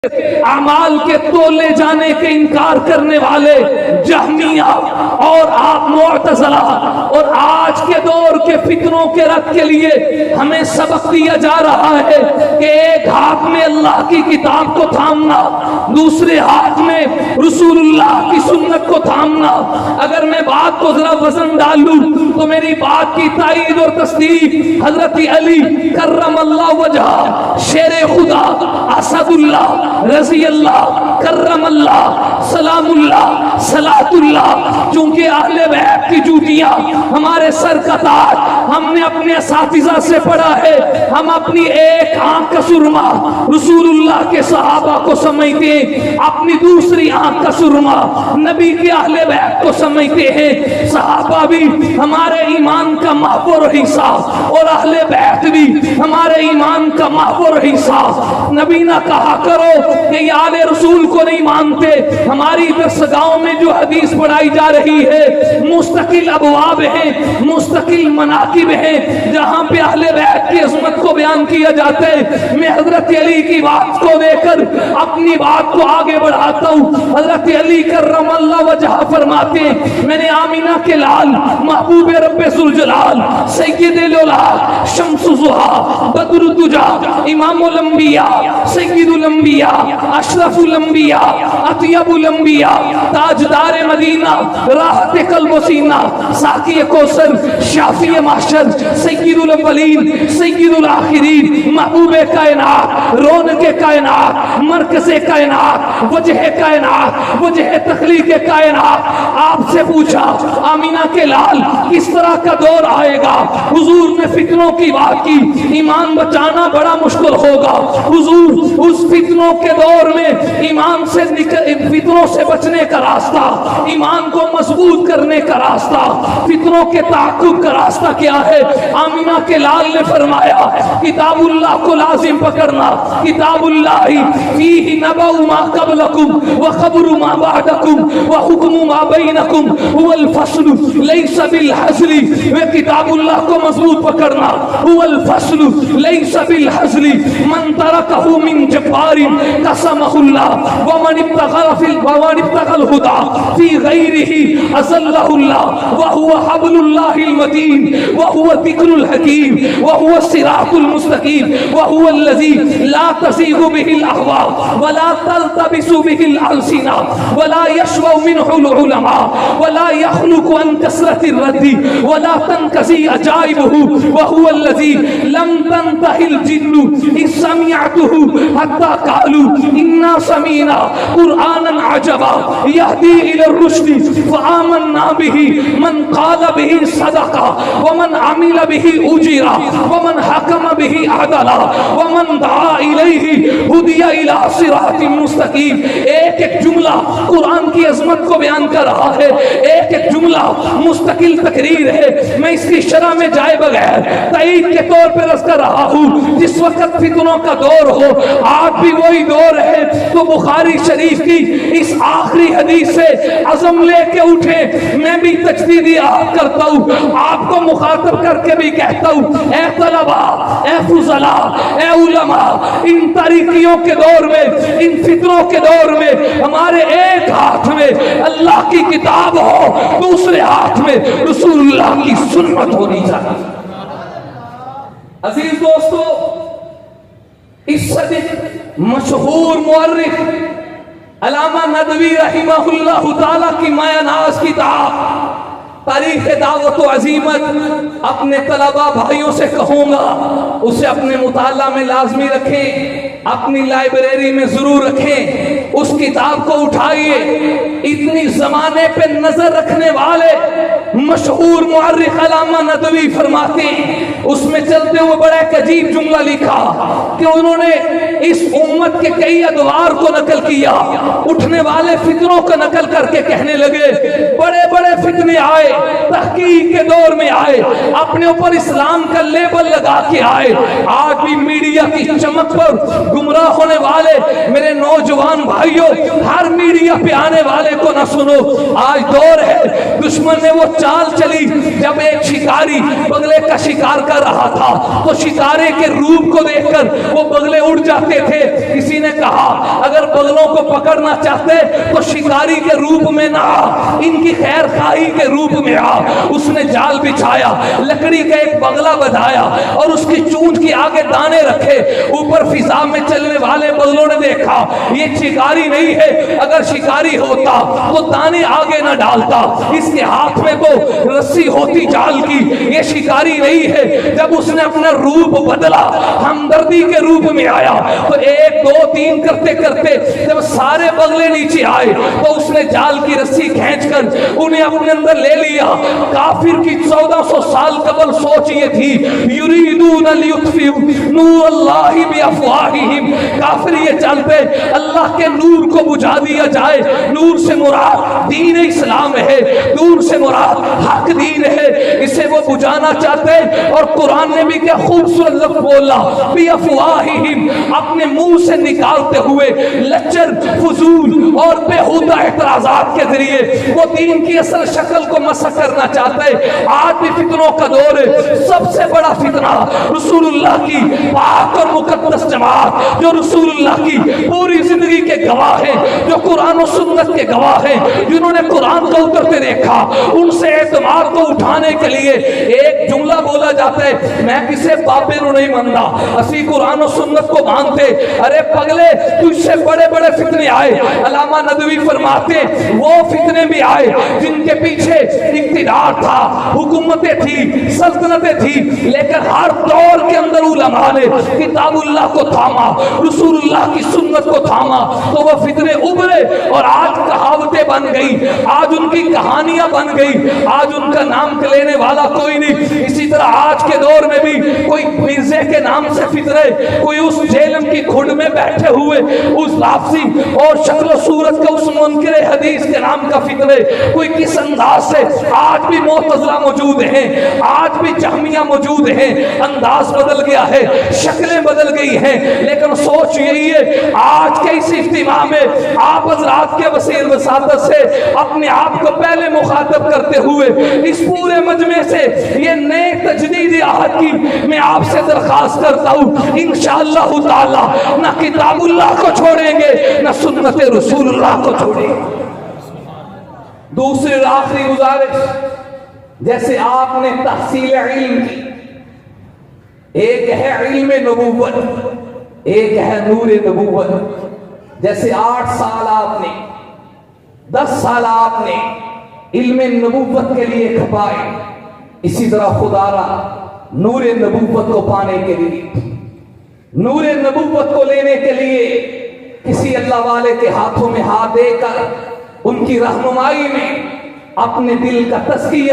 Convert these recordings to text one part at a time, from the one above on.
اعمال کے تولے جانے کے انکار کرنے والے جہمیہ اور آپ معتزلہ اور آج کے دور کے فتنوں کے رد کے لیے ہمیں سبق دیا جا رہا ہے کہ ایک ہاتھ میں اللہ کی کتاب کو تھامنا، دوسرے ہاتھ میں رسول اللہ کی سنت کو تھامنا۔ اگر میں بات کو ذرا وزن ڈالوں تو میری بات کی تائید اور تصدیق حضرت علی کرم اللہ وجہہ، شیر خدا، اسد اللہ، رضی اللہ، کرم اللہ، سلام اللہ، صلاۃ اللہ، چونکہ اہل بیت کی جوتیاں ہمارے سر کا تاج، ہم نے اپنے اساتذہ سے پڑھا ہے، ہم اپنی ایک آنکھ کا سرما رسول اللہ کے صحابہ کو سمجھتے ہیں، اپنی دوسری آنکھ کا سرما نبی کے اہل بیت کو سمجھتے ہیں۔ صحابہ بھی ہمارے ایمان کا محور حصہ اور اہل بیت بھی ہمارے ایمان کا محور حصہ۔ نبی نہ کہا کرو کہ یہ آل رسول کو نہیں مانتے۔ ہماری درسگاہوں میں جو حدیث پڑھائی جا رہی ہے مستقل ابواب ہیں، مستقل مناقب ہیں جہاں پہ اہل بیت کی عظمت کو بیان کیا جاتا ہے۔ میں حضرت علی کی بات کو دے کر اپنی بات کو آگے بڑھاتا ہوں۔ حضرت علی کرم اللہ وجہہ فرماتے ہیں، میں نے آمینہ کے لال محبوب رب ذوالجلال سید الاولاد شمس الضحیٰ بدر الدجا امام الانبیاء سید الانبیاء اشرف الانبیاء اطیب الانبیاء تاجدار مدینہ راحت قلب و سینہ ساقی کوثر شافی محشر سید الاولین سید الآخرین محبوب کائنات رونق کائنات مرکز کائنات وجہ کائنات وجہ تخلیق کائنات۔ آپ سے پوچھا آمینہ کے لال کس طرح کا دور آئے گا؟ حضور نے فتنوں کی بات کی، ایمان بچانا بڑا مشکل ہوگا۔ حضور اس فتنوں کے دور میں ایمان سے فتنوں سے بچنے کا راستہ، ایمان کو مضبوط کرنے کا راستہ، فتنوں کے تعاقب کا راستہ کیا ہے؟ آمینہ کے لال نے فرمایا کتاب اللہ کو لازم پکڑنا۔ کتاب اللہ فیہ نبأ ما قبلکم وخبر ما بعدکم وحکم ما بینکم هو الفصل لیس بالحزل۔ وہ کتاب اللہ کو مضبوط پکڑنا، هو الفصل لیس بالحزل، من ترکہ من جبار قسمہ اللہ ومن ابتغى الہدى فی غیرہ اضلہ اللہ وهو حبل اللہ المتین وهو الذکر الحکیم وهو الصراط المستقیم وهو الذی لا تزیغ به الاہواء ولا تلتبس به الالسنہ ولا يشبع منه العلماء ولا يخلق عن كثرة الرد ولا تنقضي عجائبه وهو الذي لم تنته الجن إذ سمعته حتى قالوا إنا سمعنا قرآنا عجبا يهدي إلى الرشد فآمنا به من قال به صدقا ومن عمل به أجرا ومن حكم به عدلا ومن دعا إليه هدي إلى صراط مستقيم۔ ایک ایک جملہ قرآن کی عظمت کو بیان کر رہا ہے، ایک ایک جملہ مستقل تقریر ہے۔ میں اس کی شرح میں جائے بغیر تائید کے طور پر عرض کر رہا ہوں، جس وقت فتنوں کا دور ہو آج بھی وہی دور ہے تو بخاری شریف کی اس آخری حدیث سے عزم لے کے اٹھے۔ میں بھی تجدید کرتا ہوں، آپ کو مخاطب کر کے بھی کہتا ہوں، اے طلبہ، اے فضلاء، اے علماء، ان تاریکیوں کے دور میں، ان فتنوں کے دور میں ہمارے ایک ہاتھ میں اللہ کی کتاب ہو، دوسرے ہاتھ میں رسول اللہ کی سنت ہونی چاہیے۔ عزیز دوستو، اس صدی مشہور مورخ علامہ ندوی رحمہ اللہ تعالی کی مایہ ناز کتاب تاریخ دعوت و عزیمت اپنے طلبہ بھائیوں سے کہوں گا اسے اپنے مطالعہ میں لازمی رکھیں، اپنی لائبریری میں ضرور رکھیں، اس کتاب کو اٹھائیے۔ اتنی زمانے پہ نظر رکھنے والے مشہور مورخ علامہ ندوی فرماتے ہیں، اس میں چلتے ہوئے بڑا ایک عجیب جملہ لکھا کہ انہوں نے اس امت کے کئی ادوار کو نقل کیا، اٹھنے والے فتنوں کا نقل کر کے کہنے لگے بڑے بڑے فتنے آئے، تحقیق کے دور میں آئے، اپنے اوپر اسلام کا لیبل لگا کے آئے۔ آج بھی میڈیا کی چمک پر گمراہ ہونے والے میرے نوجوان بھائیوں، ہر میڈیا پہ آنے والے کو نہ سنو۔ آج دور ہے، دشمن نے وہ چال چلی جب ایک شکاری بغلے کا شکار کر رہا تھا تو ستارے کے روپ کو دیکھ کر وہ بغلے اڑ جاتے تھے. کسی نے کہا اگر بغلوں کو پکڑنا چاہتے تو شکاری کے روپ میں نہ ان کی خیر خواہی کے روپ میں آ. اس نے جال بچھایا, لکڑی کا ایک بغلہ بنایا اور اس کی چونچ کے آگے دانے رکھے. اوپر فضا میں چلنے والے بغلوں نے دیکھا یہ شکاری نہیں ہے, اگر شکاری ہوتا تو دانے آگے نہ ڈالتا, اس کے ہاتھ میں تو رسی ہوتی جال کی, یہ شکاری نہیں ہے. جب اس نے اپنا روپ بدلا, ہمدردی کے روپ میں آیا, تو 1 2 3 کرتے کرتے جب سارے بغلے نیچے آئے تو اس نے جال کی رسی کھینچ کر انہیں اپنے اندر لے لیا. کافر کی 1400 سال قبل سوچ یہ تھی یریدون لیطفئوا نور اللہ بافواہہم, کافر یہ چلتے اللہ کے نور کو بجھا دیا جائے. نور سے مراد دین اسلام ہے, نور سے مراد حق دین ہے, اسے وہ بجھانا چاہتے. اور قرآن نے بھی کیا خوبصورت لفظ بولا, بافواہہم, اپنے منہ سے نکالتے ہوئے لچر فضول اور بےہودہ اعتراضات کے ذریعے وہ دین کی اصل شکل کو مسخ کرنا چاہتے. آج بھی فتنوں کا دور ہے. سب سے بڑا فتنہ رسول اللہ کی پاک اور مقدس جماعت, جو رسول اللہ کی پوری زندگی کے گواہ ہیں, جو قرآن و سنت کے گواہ ہیں, جنہوں نے قرآن کو اترتے دیکھا, ان سے اعتماد کو اٹھانے کے لیے ایک جملہ بولا جاتا ہے, میں کسے بابے نو نہیں مانتا, اسی قرآن و سنت کو مانتے. ارے پگلے, تجھ سے بڑے بڑے فتنے آئے. علامہ ندوی فرماتے وہ فتنے بھی آئے جن کے پیچھے اقتدار تھا, حکومتیں تھی, سلطنتیں تھی, لیکن ہر دور کے اندر علماء نے کتاب اللہ کو تھاما, رسول اللہ کی سنت کو تھاما, تو وہ فتنے ابھرے اور آج کہاوتیں بن گئی, آج ان کی کہانیاں بن گئی, آج ان کا نام لینے والا کوئی نہیں. اسی طرح آج کے دور میں بھی کوئی مرزے کے نام سے فتنے, کوئی اس جیلم کی کھڈ میں بیٹھے ہوئے اس لافظی اور شکل و صورت کا اس منکر حدیث کے نام کا فتنے, کوئی کس انداز سے. آج بھی معتزلہ موجود ہیں, آج بھی جہمیہ موجود ہیں, انداز بدل گیا ہے, شکلیں بدل گئی ہیں, لیکن سوچ یہی ہے آج کے اس اجتماع میں آپ حضرات کے وسیع وساطت سے اپنے آپ کو پہلے مخاطب کرتے ہوئے اس پورے مجمع سے یہ نئے تجدید عہد کی میں آپ سے درخواست کرتا ہوں, انشاءاللہ تعالی نہ کتاب اللہ کو چھوڑیں گے نہ سنت رسول اللہ کو چھوڑیں گے. دوسری آخری گزارش, جیسے آپ نے تحصیل علم کی, ایک ہے علم نبوت, ایک ہے نور نبوت. جیسے 8 سال آپ نے, 10 سال آپ نے علم نبوت کے لیے کھپائے, اسی طرح خدا را نور نبوت کو پانے کے لیے, نور نبوت کو لینے کے لیے کسی اللہ والے کے ہاتھوں میں ہاتھ دے کر ان کی رہنمائی میں اپنے دل کا تزکیہ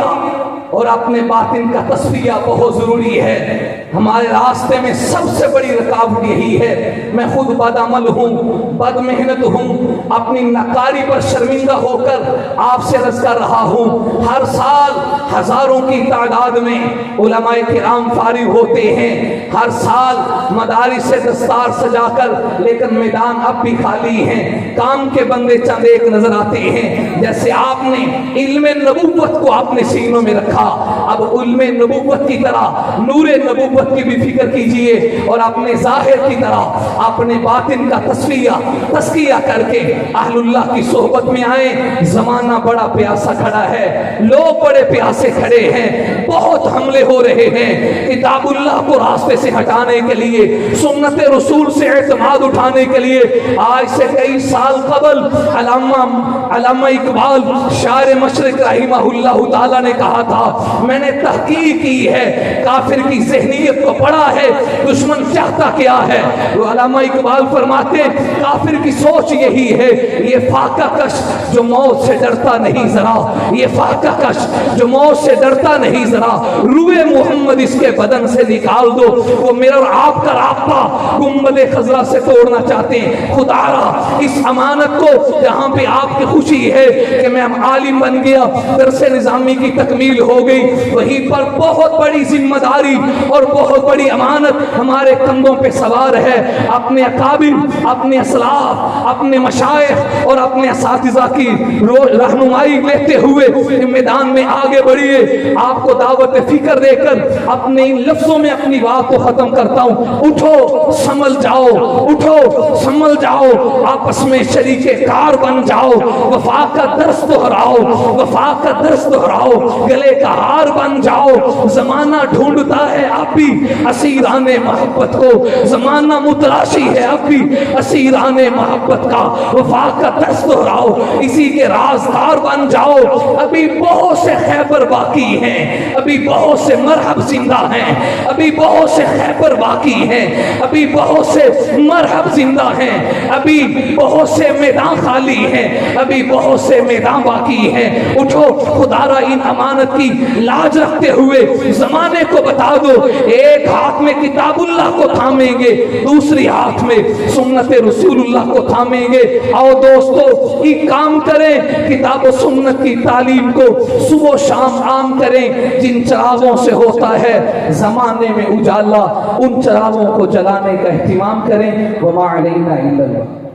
اور اپنے باطن کا تصفیہ بہت ضروری ہے. ہمارے راستے میں سب سے بڑی رکاوٹ یہی ہے, میں خود بد عمل ہوں, بد محنت ہوں, اپنی ناکاری پر شرمندہ ہو کر آپ سے عرض کر رہا ہوں. ہر سال ہزاروں کی تعداد میں علماء کرام فارغ ہوتے ہیں, ہر سال مدارس سے دستار سجا کر, لیکن میدان اب بھی خالی ہیں, کام کے بندے چند ایک نظر آتے ہیں. جیسے آپ نے علم نبوت کو اپنے سینوں میں رکھا, اب علم نبوت کی طرح نور نبوت کی بھی فکر کیجئے اور اپنے ظاہر کی طرح اپنے باطن کا تزکیہ کر کے اہل اللہ کی صحبت میں آئیں. زمانہ بڑا پیاسا کھڑا ہے, لوگ بڑے پیاسے کھڑے ہیں, بہت حملے ہو رہے ہیں کتاب اللہ کو راستے سے ہٹانے کے لیے, سنت رسول سے اعتماد اٹھانے کے لیے. آج سے کئی سال قبل علامہ اقبال شاعر مشرق رحمہ اللہ تعالی نے کہا تھا, میں نے تحقیق کی ہے, کافر کی ذہنیت کو پڑھا ہے, دشمن چاہتا کیا ہے. وہ علامہ اقبال فرماتے کافر کی سوچ یہی ہے, یہ فاقہ کش جو موت سے ڈرتا نہیں ذرا, یہ فاقہ کش جو موت سے ڈرتا نہیں ذرا, روح محمد اس کے بدن سے نکال دو. وہ میرا اور آپ کا رابطہ گنبد خضرا سے توڑنا چاہتے ہیں. خدا را اس امانت کو جہاں پہ آپ کی خوشی ہے کہ میں عالم بن گیا, درس نظامی کی تکمیل ہو گئی, وہیں پر بہت بڑی ذمہ داری اور بہت بڑی امانت ہمارے کندھوں پہ سوار ہے. اپنے اکابر, اپنے اسلاف, اپنے مشائخ اور اپنے اساتذہ کی رہنمائی لیتے ہوئے میدان میں آگے بڑھیے. آپ کو دعوت فکر دے کر اپنے ان لفظوں میں اپنی بات کو ختم کرتا ہوں. اٹھو سنبھل جاؤ, اٹھو سنبھل جاؤ, آپس میں شریک کار بن جاؤ, وفا کا درس دہراؤ, وفا کا درس دہراؤ, گلے کا ہار بن جاؤ. زمانہ ڈھونڈتا ہے اب بھی اسیران محبت کو, زمانہ متلاشی ہے اب بھی اسیران محبت کا. وفا کا درس دہراؤ, اسی کے رازدار بن جاؤ. ابھی بہت سے خیبر باقی ہیں, ابھی بہت سے مرحب زندہ ہیں, ابھی بہت سے خیبر باقی ہیں, ابھی بہت سے مرحب زندہ ہیں, ابھی بہت سے میدان خالی ہیں, ابھی بہت سے میدان باقی ہیں. اٹھو خدا را ان امانت کی لاج رکھتے ہوئے زمانے کو بتا دو. ایک ہاتھ میں کتاب اللہ کو تھامیں گے, دوسری ہاتھ میں سنت رسول اللہ کو تھامیں گے. آؤ دوستو ایک کام کریں, کتاب و سنت کی تعلیم کو صبح و شام عام کریں. جن چراغوں سے ہوتا ہے زمانے میں اجالا, ان چراغوں کو جلانے کا اہتمام کریں. وما علینا الا البلاغ.